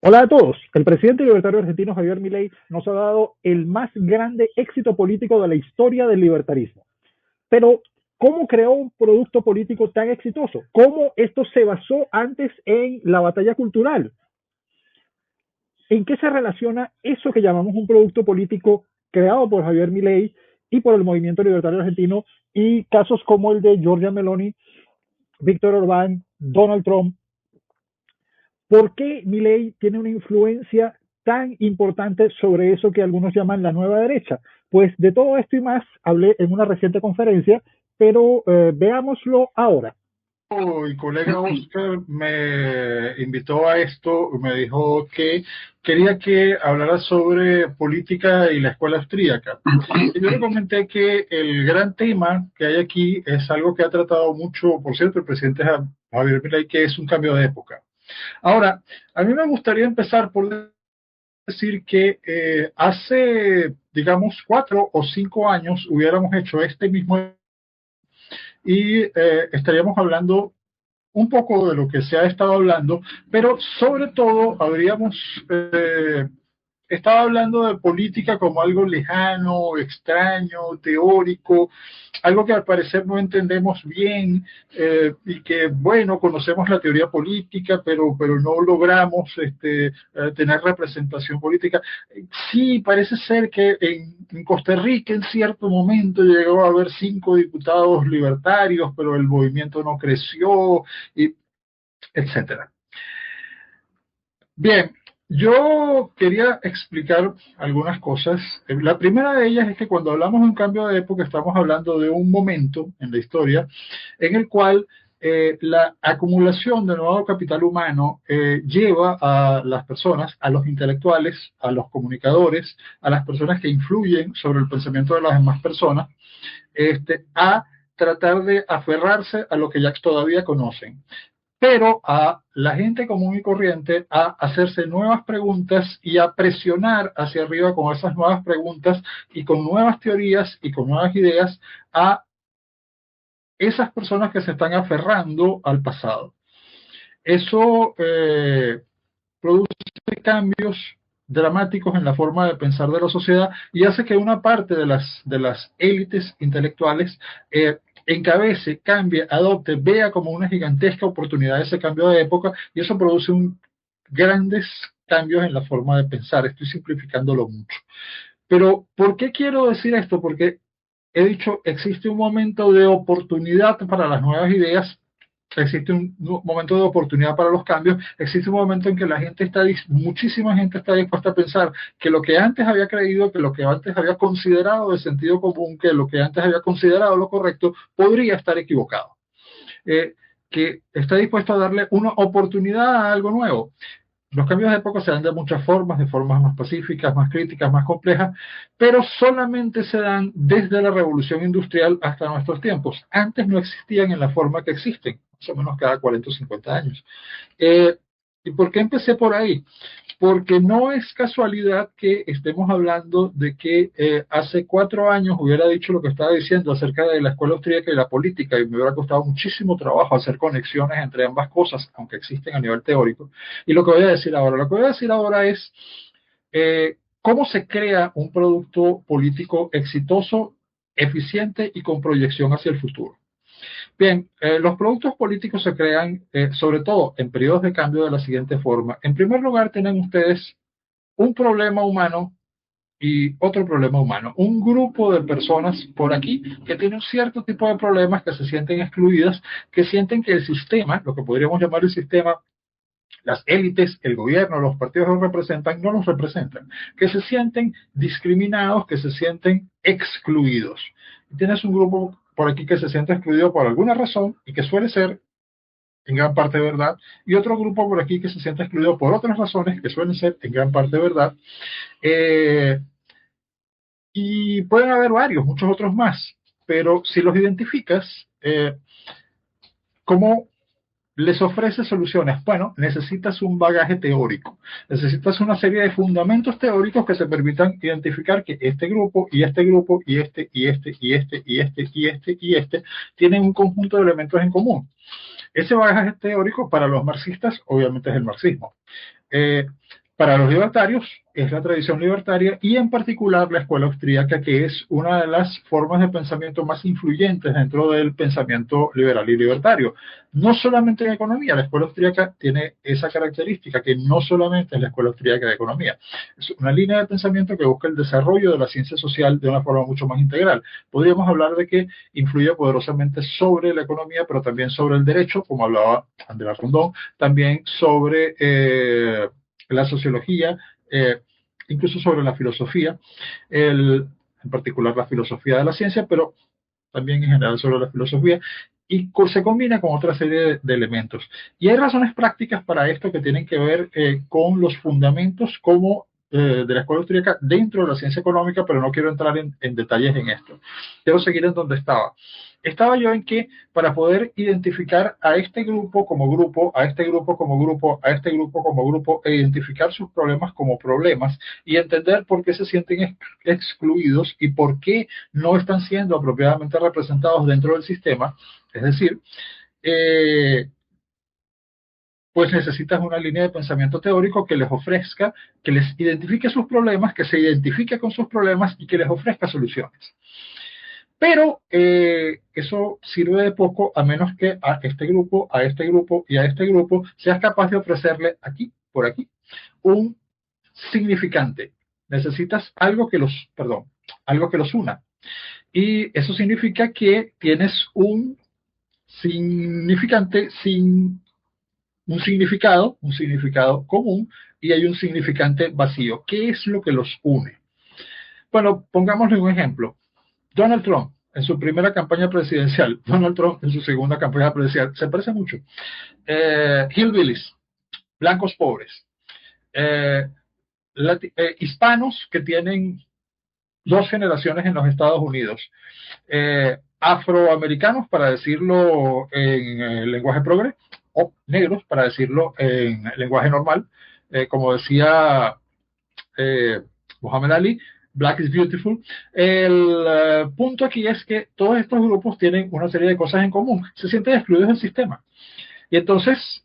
Hola a todos. El presidente libertario argentino Javier Milei nos ha dado el más grande éxito político de la historia del libertarismo. Pero, ¿cómo creó un producto político tan exitoso? ¿Cómo esto se basó antes en la batalla cultural? ¿En qué se relaciona eso que llamamos un producto político creado por Javier Milei y por el movimiento libertario argentino y casos como el de Giorgia Meloni, Víctor Orbán, Donald Trump? ¿Por qué Milei tiene una influencia tan importante sobre eso que algunos llaman la nueva derecha? Pues de todo esto y más hablé en una reciente conferencia, pero veámoslo ahora. Y colega Oscar me invitó a esto, me dijo que quería que hablara sobre política y la escuela austríaca. Y yo le comenté que el gran tema que hay aquí es algo que ha tratado mucho, por cierto, el presidente Javier Milei, que es un cambio de época. Ahora, a mí me gustaría empezar por decir que hace, digamos, 4 o 5 años hubiéramos hecho este mismo y estaríamos hablando un poco de lo que se ha estado hablando, pero sobre todo habríamos estado hablando de política como algo lejano, extraño, teórico, algo que al parecer no entendemos bien y que, bueno, conocemos la teoría política, pero no logramos tener representación política. Sí, parece ser que en Costa Rica en cierto momento llegó a haber 5 diputados libertarios, pero el movimiento no creció, y etcétera. Bien, yo quería explicar algunas cosas. La primera de ellas es que cuando hablamos de un cambio de época estamos hablando de un momento en la historia en el cual la acumulación de nuevo capital humano lleva a las personas, a los intelectuales, a los comunicadores, a las personas que influyen sobre el pensamiento de las demás personas, a tratar de aferrarse a lo que ya todavía conocen, pero a la gente común y corriente a hacerse nuevas preguntas y a presionar hacia arriba con esas nuevas preguntas y con nuevas teorías y con nuevas ideas a esas personas que se están aferrando al pasado. Eso produce cambios dramáticos en la forma de pensar de la sociedad y hace que una parte de las élites intelectuales encabece, cambie, adopte, vea como una gigantesca oportunidad ese cambio de época y eso produce grandes cambios en la forma de pensar. Estoy simplificándolo mucho. Pero, ¿por qué quiero decir esto? Porque he dicho, existe un momento de oportunidad para las nuevas ideas, existe un momento de oportunidad para los cambios, existe un momento en que la gente muchísima gente está dispuesta a pensar que lo que antes había creído, que lo que antes había considerado de sentido común, que lo que antes había considerado lo correcto, podría estar equivocado. Eh, que está dispuesto a darle una oportunidad a algo nuevo. Los cambios de época se dan de muchas formas, de formas más pacíficas, más críticas, más complejas, pero solamente se dan desde la revolución industrial hasta nuestros tiempos. Antes no existían en la forma que existen, más o menos cada 40 o 50 años. Eh, ¿Y por qué empecé por ahí? Porque no es casualidad que estemos hablando de que hace 4 años hubiera dicho lo que estaba diciendo acerca de la escuela austríaca y la política, y me hubiera costado muchísimo trabajo hacer conexiones entre ambas cosas, aunque existen a nivel teórico. Y lo que voy a decir ahora, lo que voy a decir ahora es cómo se crea un producto político exitoso, eficiente y con proyección hacia el futuro. Bien, los productos políticos se crean sobre todo en periodos de cambio de la siguiente forma. En primer lugar, tienen ustedes un problema humano y otro problema humano. Un grupo de personas por aquí que tienen cierto tipo de problemas, que se sienten excluidas, que sienten que el sistema, lo que podríamos llamar el sistema, las élites, el gobierno, los partidos los representan, no los representan, que se sienten discriminados, que se sienten excluidos. Y tienes un grupo por aquí que se siente excluido por alguna razón y que suele ser en gran parte verdad, y otro grupo por aquí que se siente excluido por otras razones que suelen ser en gran parte verdad. Eh, y pueden haber varios, muchos otros más, pero si los identificas, ¿cómo les ofrece soluciones? Bueno, necesitas un bagaje teórico, necesitas una serie de fundamentos teóricos que se permitan identificar que este grupo y este grupo y este y este y este y este y este y este tienen un conjunto de elementos en común. Ese bagaje teórico para los marxistas obviamente es el marxismo. Para los libertarios es la tradición libertaria y en particular la escuela austríaca, que es una de las formas de pensamiento más influyentes dentro del pensamiento liberal y libertario. No solamente en economía, la escuela austríaca tiene esa característica, que no solamente es la escuela austríaca de economía, es una línea de pensamiento que busca el desarrollo de la ciencia social de una forma mucho más integral. Podríamos hablar de que influye poderosamente sobre la economía, pero también sobre el derecho, como hablaba Andrés Rondón, también sobre la sociología, incluso sobre la filosofía, en particular la filosofía de la ciencia, pero también en general sobre la filosofía, y se combina con otra serie de elementos. Y hay razones prácticas para esto que tienen que ver con los fundamentos como de la escuela austríaca dentro de la ciencia económica, pero no quiero entrar en detalles en esto. Quiero seguir en donde estaba. Estaba yo en que para poder identificar a este grupo como grupo, a este grupo como grupo, a este grupo como grupo, e identificar sus problemas como problemas y entender por qué se sienten excluidos y por qué no están siendo apropiadamente representados dentro del sistema, es decir, pues necesitas una línea de pensamiento teórico que les ofrezca, que les identifique sus problemas, que se identifique con sus problemas y que les ofrezca soluciones. Pero eso sirve de poco a menos que a este grupo, a este grupo y a este grupo seas capaz de ofrecerle aquí, por aquí, un significante. Necesitas algo que algo que los una. Y eso significa que tienes un significante sin un significado común y hay un significante vacío. ¿Qué es lo que los une? Bueno, pongámosle un ejemplo. Donald Trump en su primera campaña presidencial, Donald Trump en su segunda campaña presidencial, se parece mucho. Hillbillies, blancos pobres, hispanos que tienen 2 generaciones en los Estados Unidos, afroamericanos, para decirlo en el lenguaje progre, o negros, para decirlo en lenguaje normal, como decía Muhammad Ali, Black is Beautiful. El punto aquí es que todos estos grupos tienen una serie de cosas en común, se sienten excluidos del sistema. Y entonces,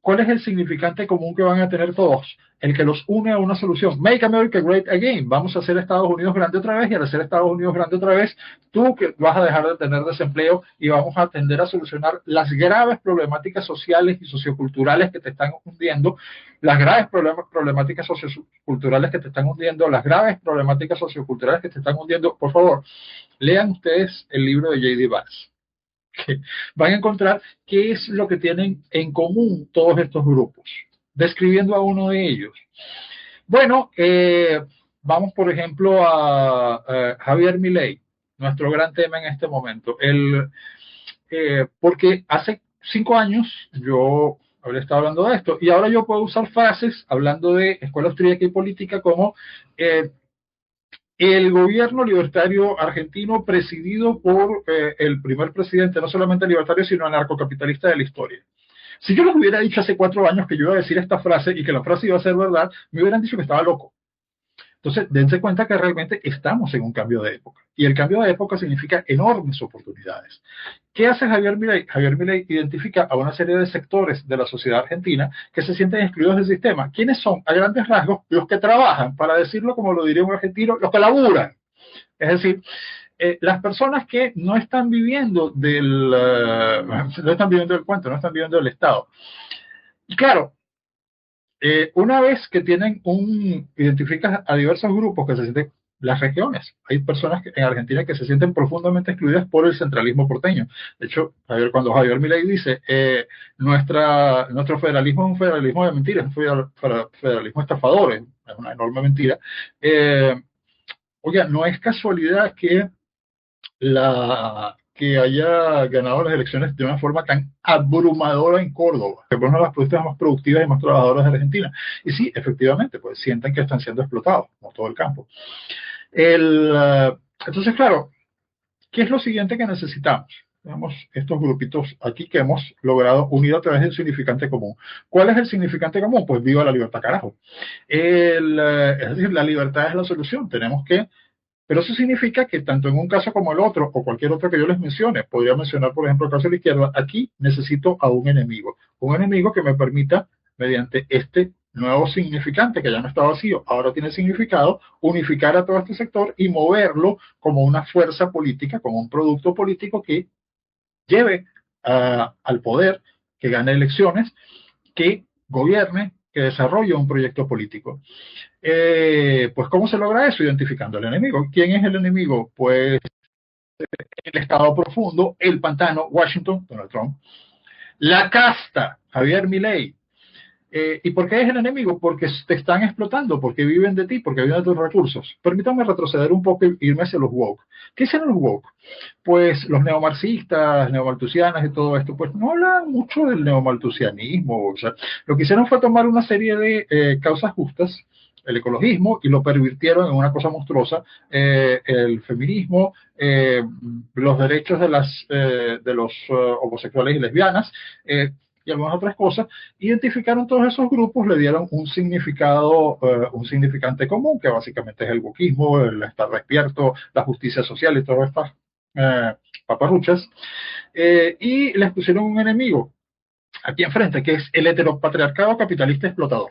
¿cuál es el significante común que van a tener todos? El que los une a una solución. Make America Great Again. Vamos a hacer Estados Unidos grande otra vez, y al hacer Estados Unidos grande otra vez, tú que vas a dejar de tener desempleo y vamos a tender a solucionar las graves problemáticas sociales y socioculturales que te están hundiendo, las graves problemáticas socioculturales que te están hundiendo, las graves problemáticas socioculturales que te están hundiendo. Por favor, lean ustedes el libro de J.D. Vance. Que van a encontrar qué es lo que tienen en común todos estos grupos, describiendo a uno de ellos. Bueno, vamos por ejemplo a Javier Milei, nuestro gran tema en este momento. Porque hace 5 años yo habría estado hablando de esto y ahora yo puedo usar frases hablando de escuela austríaca y política como el gobierno libertario argentino presidido por el primer presidente, no solamente libertario, sino anarcocapitalista de la historia. Si yo les hubiera dicho hace 4 años que yo iba a decir esta frase y que la frase iba a ser verdad, me hubieran dicho que estaba loco. Entonces, dense cuenta que realmente estamos en un cambio de época. Y el cambio de época significa enormes oportunidades. ¿Qué hace Javier Milei? Javier Milei identifica a una serie de sectores de la sociedad argentina que se sienten excluidos del sistema. ¿Quiénes son? A grandes rasgos, los que trabajan, para decirlo como lo diría un argentino, los que laburan. Es decir, las personas que no están viviendo no están viviendo del cuento, no están viviendo del Estado. Y claro, una vez que identificas a diversos grupos que se sienten, las regiones, hay personas en Argentina que se sienten profundamente excluidas por el centralismo porteño. De hecho, cuando Javier Milei dice nuestro federalismo es un federalismo de mentiras, es un federalismo estafador, es una enorme mentira. Oiga, no es casualidad que haya ganado las elecciones de una forma tan abrumadora en Córdoba, que es una de las provincias más productivas y más trabajadoras de Argentina. Y sí, efectivamente, pues sienten que están siendo explotados, como todo el campo. Entonces, claro, ¿qué es lo siguiente que necesitamos? Tenemos estos grupitos aquí que hemos logrado unir a través del significante común. ¿Cuál es el significante común? Pues viva la libertad, carajo. Es decir, la libertad es la solución. Pero eso significa que tanto en un caso como el otro, o cualquier otro que yo les mencione, podría mencionar, por ejemplo, el caso de la izquierda, aquí necesito a un enemigo que me permita mediante este nuevo significante que ya no está vacío, ahora tiene significado, unificar a todo este sector y moverlo como una fuerza política, como un producto político que lleve al poder, que gane elecciones, que gobierne, que desarrolle un proyecto político. Pues ¿cómo se logra eso? Identificando al enemigo. ¿Quién es el enemigo? Pues el Estado profundo, el pantano, Washington, Donald Trump, la casta, Javier Milei. ¿Y por qué es el enemigo? Porque te están explotando, porque viven de ti, porque viven de tus recursos. Permítanme retroceder un poco e irme hacia los woke. ¿Qué hicieron los woke? Pues los neomarxistas, neomalthusianas y todo esto, pues no hablan mucho del neomalthusianismo. O sea, lo que hicieron fue tomar una serie de causas justas, el ecologismo, y lo pervirtieron en una cosa monstruosa, el feminismo, los derechos de los homosexuales y lesbianas, y algunas otras cosas, identificaron todos esos grupos, le dieron un significado, un significante común, que básicamente es el wokismo, el estar despierto, la justicia social y todas estas paparruchas, y les pusieron un enemigo aquí enfrente, que es el heteropatriarcado capitalista explotador.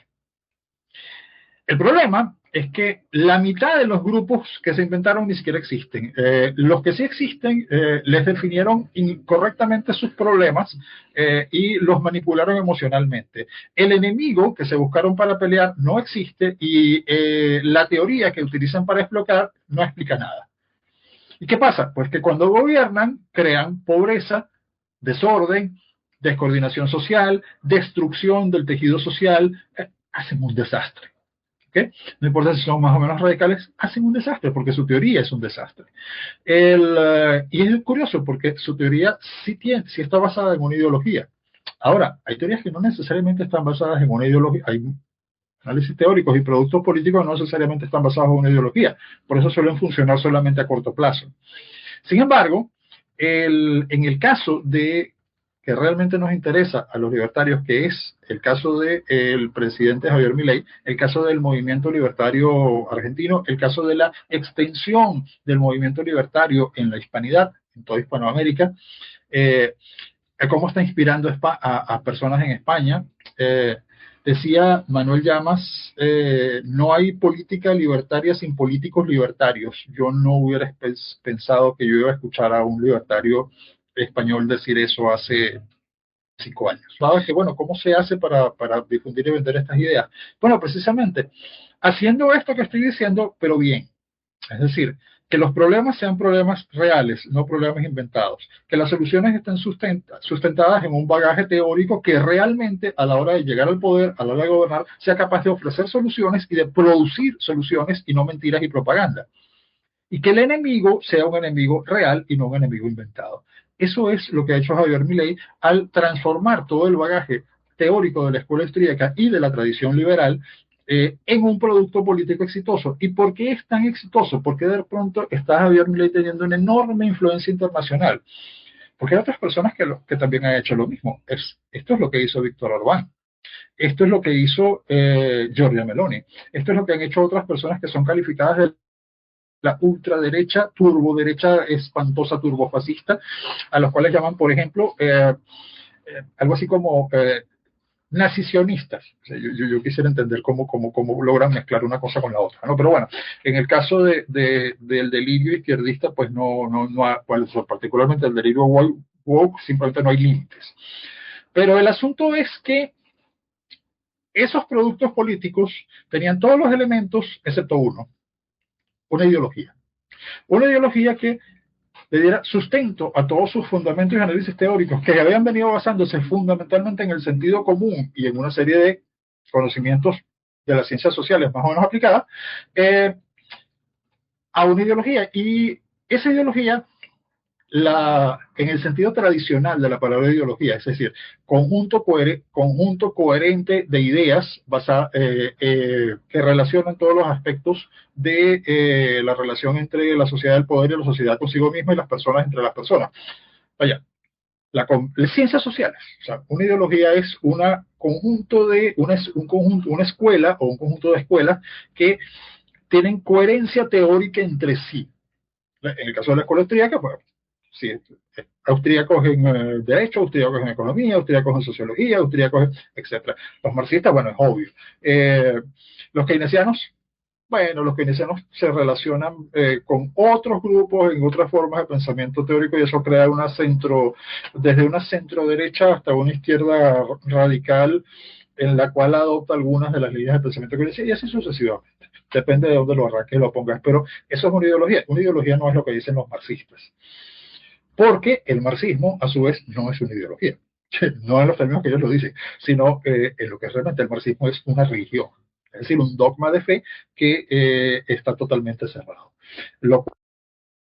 El problema es que la mitad de los grupos que se inventaron ni siquiera existen. Los que sí existen les definieron incorrectamente sus problemas y los manipularon emocionalmente. El enemigo que se buscaron para pelear no existe y la teoría que utilizan para explotar no explica nada. ¿Y qué pasa? Pues que cuando gobiernan crean pobreza, desorden, descoordinación social, destrucción del tejido social, hacen un desastre. ¿Okay? No importa si son más o menos radicales, hacen un desastre porque su teoría es un desastre. Y es curioso porque su teoría sí está basada en una ideología. Ahora, hay teorías que no necesariamente están basadas en una ideología. Hay análisis teóricos y productos políticos no necesariamente están basados en una ideología. Por eso suelen funcionar solamente a corto plazo. Sin embargo, en el caso de que realmente nos interesa a los libertarios, que es el caso del presidente Javier Milei, el caso del movimiento libertario argentino, el caso de la extensión del movimiento libertario en la hispanidad, en toda Hispanoamérica, cómo está inspirando a personas en España. Decía Manuel Llamas, no hay política libertaria sin políticos libertarios. Yo no hubiera pensado que yo iba a escuchar a un libertario español decir eso hace 5 años. ¿Sabes? Que bueno, ¿cómo se hace para difundir y vender estas ideas? Bueno, precisamente haciendo esto que estoy diciendo, pero bien. Es decir, que los problemas sean problemas reales, no problemas inventados. Que las soluciones estén sustentadas en un bagaje teórico que realmente a la hora de llegar al poder, a la hora de gobernar, sea capaz de ofrecer soluciones y de producir soluciones y no mentiras y propaganda. Y que el enemigo sea un enemigo real y no un enemigo inventado. Eso es lo que ha hecho Javier Milei al transformar todo el bagaje teórico de la escuela austríaca y de la tradición liberal en un producto político exitoso. ¿Y por qué es tan exitoso? Porque de pronto está Javier Milei teniendo una enorme influencia internacional. Porque hay otras personas que también han hecho lo mismo. Esto es lo que hizo Víctor Orbán. Esto es lo que hizo Giorgia Meloni. Esto es lo que han hecho otras personas que son calificadas de la ultraderecha, turboderecha, espantosa, turbofascista, a los cuales llaman, por ejemplo, algo así como nacisionistas. O sea, yo quisiera entender cómo logran mezclar una cosa con la otra, ¿no? Pero bueno, en el caso del delirio izquierdista, pues particularmente el delirio woke, simplemente no hay límites. Pero el asunto es que esos productos políticos tenían todos los elementos, excepto uno: una ideología. Una ideología que le diera sustento a todos sus fundamentos y análisis teóricos que habían venido basándose fundamentalmente en el sentido común y en una serie de conocimientos de las ciencias sociales más o menos aplicadas, a una ideología. Y esa ideología, en el sentido tradicional de la palabra ideología, es decir, conjunto coherente de ideas que relacionan todos los aspectos de la relación entre la sociedad del poder y la sociedad consigo misma y las personas entre las personas. Vaya, las ciencias sociales. O sea, una ideología es una escuela o un conjunto de escuelas que tienen coherencia teórica entre sí. En el caso de la escuela austríaca, pues sí, austríacos en derecho, austríacos en economía, austríacos en sociología, austríacos, etcétera. Los marxistas, bueno, es obvio. Los keynesianos, bueno, los keynesianos se relacionan con otros grupos en otras formas de pensamiento teórico y eso crea desde una centro derecha hasta una izquierda radical en la cual adopta algunas de las líneas de pensamiento keynesiano y así sucesivamente. Depende de dónde lo arranques y lo pongas, pero eso es una ideología. Una ideología no es lo que dicen los marxistas, porque el marxismo, a su vez, no es una ideología. No en los términos que ellos lo dicen, sino en lo que realmente el marxismo es una religión. Es decir, un dogma de fe que está totalmente cerrado. Lo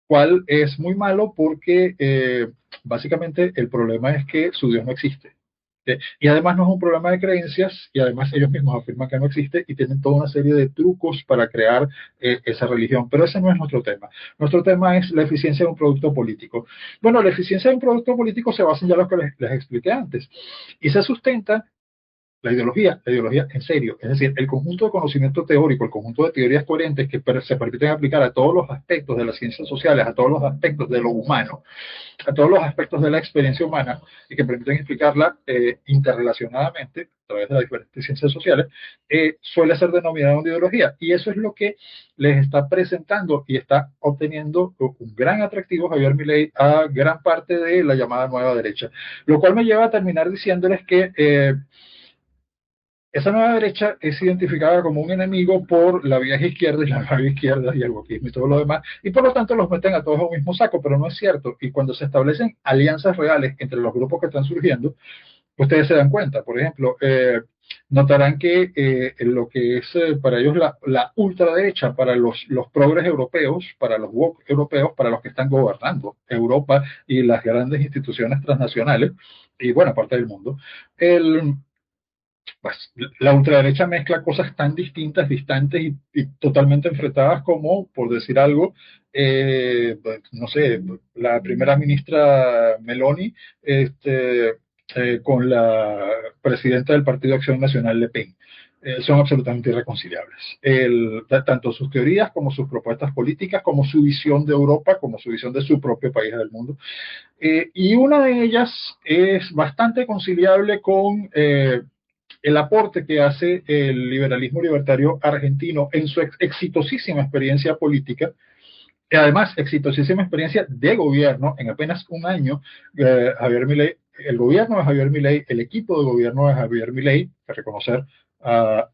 cual es muy malo porque básicamente el problema es que su Dios no existe. Y además no es un problema de creencias y además ellos mismos afirman que no existe y tienen toda una serie de trucos para crear esa religión. Pero ese no es nuestro tema. Nuestro tema es la eficiencia de un producto político. Bueno, la eficiencia de un producto político se basa en ya lo que les expliqué antes y se sustenta la ideología en serio, es decir, el conjunto de conocimiento teórico, el conjunto de teorías coherentes que se permiten aplicar a todos los aspectos de las ciencias sociales, a todos los aspectos de lo humano, a todos los aspectos de la experiencia humana y que permiten explicarla interrelacionadamente a través de las diferentes ciencias sociales, suele ser denominada una ideología. Y eso es lo que les está presentando y está obteniendo un gran atractivo Javier Milei a gran parte de la llamada nueva derecha. Lo cual me lleva a terminar diciéndoles que esa nueva derecha es identificada como un enemigo por la vieja izquierda y la nueva izquierda y el wokismo y todo lo demás, y por lo tanto los meten a todos en un mismo saco, pero no es cierto. Y cuando se establecen alianzas reales entre los grupos que están surgiendo, ustedes se dan cuenta. Por ejemplo, notarán que lo que es para ellos la ultraderecha, para los progres europeos, para los woke europeos, para los que están gobernando Europa y las grandes instituciones transnacionales, y buena parte del mundo, pues, la ultraderecha mezcla cosas tan distintas, distantes y totalmente enfrentadas como, por decir algo, pues, no sé, la primera ministra Meloni con la presidenta del Partido Acción Nacional Le Pen. Son absolutamente irreconciliables. Tanto sus teorías como sus propuestas políticas, como su visión de Europa, como su visión de su propio país del mundo. Y una de ellas es bastante conciliable con el aporte que hace el liberalismo libertario argentino en su exitosísima experiencia política, y además exitosísima experiencia de gobierno. En apenas un año, Javier Milei, el gobierno de Javier Milei, el equipo de gobierno de Javier Milei, que reconocer, ha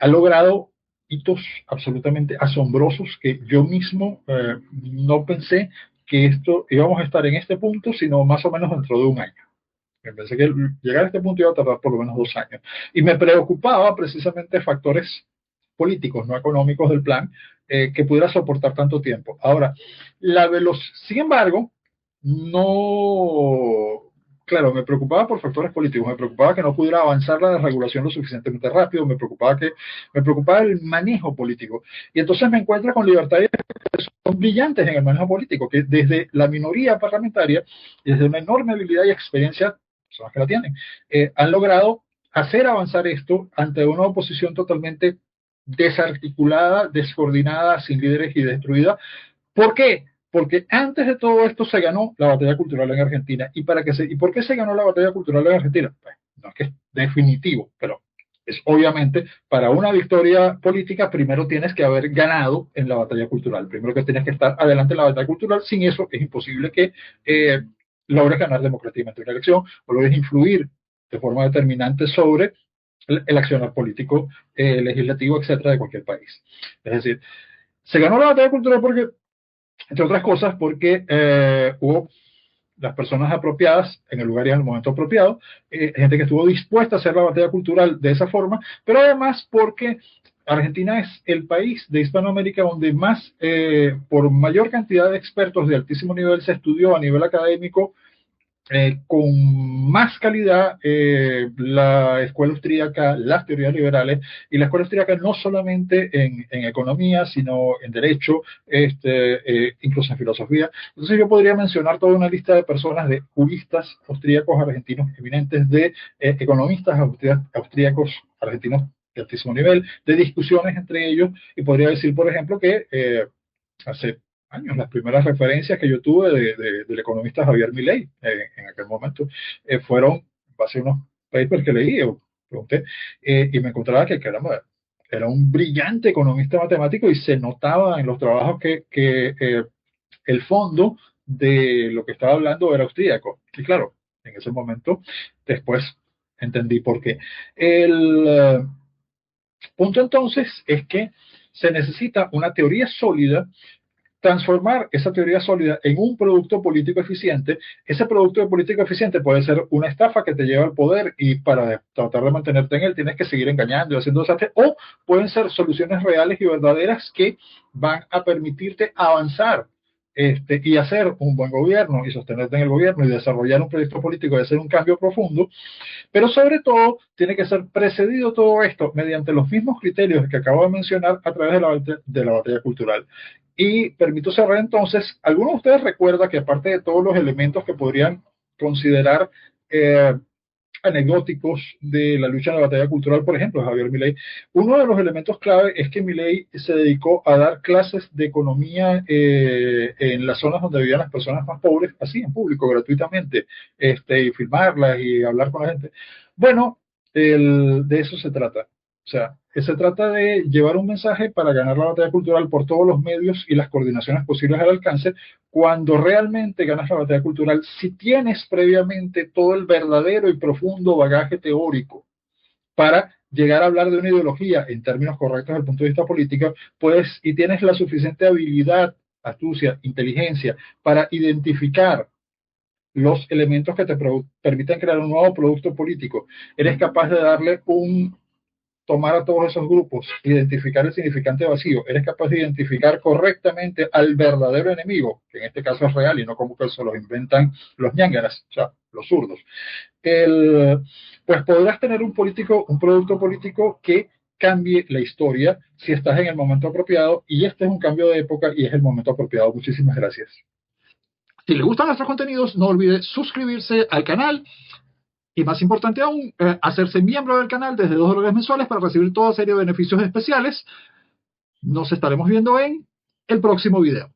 logrado hitos absolutamente asombrosos que yo mismo no pensé que esto íbamos a estar en este punto, sino más o menos dentro de un año. Me pensé que llegar a este punto iba a tardar por lo menos 2 años. Y me preocupaba precisamente factores políticos, no económicos del plan, que pudiera soportar tanto tiempo. Ahora, sin embargo, no, claro, me preocupaba por factores políticos, me preocupaba que no pudiera avanzar la desregulación lo suficientemente rápido, me preocupaba el manejo político. Y entonces me encuentro con libertarios que son brillantes en el manejo político, que desde la minoría parlamentaria, desde una enorme habilidad y experiencia, personas que la tienen, han logrado hacer avanzar esto ante una oposición totalmente desarticulada, descoordinada, sin líderes y destruida. ¿Por qué? Porque antes de todo esto se ganó la batalla cultural en Argentina. ¿Y por qué se ganó la batalla cultural en Argentina? Pues, no es que es definitivo, pero es obviamente para una victoria política primero tienes que haber ganado en la batalla cultural. Primero que tienes que estar adelante en la batalla cultural. Sin eso es imposible que logres ganar democráticamente una elección o logres influir de forma determinante sobre el accionar político, legislativo, etcétera, de cualquier país. Es decir, se ganó la batalla cultural porque, entre otras cosas, porque hubo las personas apropiadas en el lugar y en el momento apropiado, gente que estuvo dispuesta a hacer la batalla cultural de esa forma, pero además porque Argentina es el país de Hispanoamérica donde más, por mayor cantidad de expertos de altísimo nivel se estudió a nivel académico, con más calidad la escuela austríaca, las teorías liberales, y la escuela austríaca no solamente en economía, sino en derecho, incluso en filosofía. Entonces yo podría mencionar toda una lista de personas, de juristas austríacos argentinos eminentes, de economistas austríacos argentinos de altísimo nivel, de discusiones entre ellos, y podría decir, por ejemplo, que hace años. Las primeras referencias que yo tuve del economista Javier Milei en aquel momento fueron en base a unos papers que leí, o pregunté, y me encontraba que caramba, era un brillante economista matemático y se notaba en los trabajos que el fondo de lo que estaba hablando era austríaco. Y claro, en ese momento, después entendí por qué. El punto entonces es que se necesita una teoría sólida, transformar esa teoría sólida en un producto político eficiente. Ese producto político eficiente puede ser una estafa que te lleva al poder y para tratar de mantenerte en él tienes que seguir engañando y haciendo desastres, o pueden ser soluciones reales y verdaderas que van a permitirte avanzar y hacer un buen gobierno y sostenerte en el gobierno y desarrollar un proyecto político y hacer un cambio profundo, pero sobre todo tiene que ser precedido todo esto mediante los mismos criterios que acabo de mencionar a través de la batalla cultural. Y permito cerrar entonces, ¿alguno de ustedes recuerda que aparte de todos los elementos que podrían considerar anecdóticos de la lucha en la batalla cultural, por ejemplo, Javier Milei, uno de los elementos clave es que Milei se dedicó a dar clases de economía en las zonas donde vivían las personas más pobres, así en público, gratuitamente, y filmarlas y hablar con la gente? Bueno, de eso se trata. O sea, se trata de llevar un mensaje para ganar la batalla cultural por todos los medios y las coordinaciones posibles al alcance. Cuando realmente ganas la batalla cultural, si tienes previamente todo el verdadero y profundo bagaje teórico para llegar a hablar de una ideología en términos correctos desde el punto de vista político, pues, y tienes la suficiente habilidad, astucia, inteligencia para identificar los elementos que te permitan crear un nuevo producto político, eres capaz de darle tomar a todos esos grupos, identificar el significante vacío, eres capaz de identificar correctamente al verdadero enemigo, que en este caso es real y no como que se los inventan los ñángaras, o sea, los zurdos, pues podrás tener un producto político que cambie la historia si estás en el momento apropiado, y este es un cambio de época y es el momento apropiado. Muchísimas gracias. Si les gustan nuestros contenidos, no olvide suscribirse al canal. Y más importante aún, hacerse miembro del canal desde $2 mensuales para recibir toda serie de beneficios especiales. Nos estaremos viendo en el próximo video.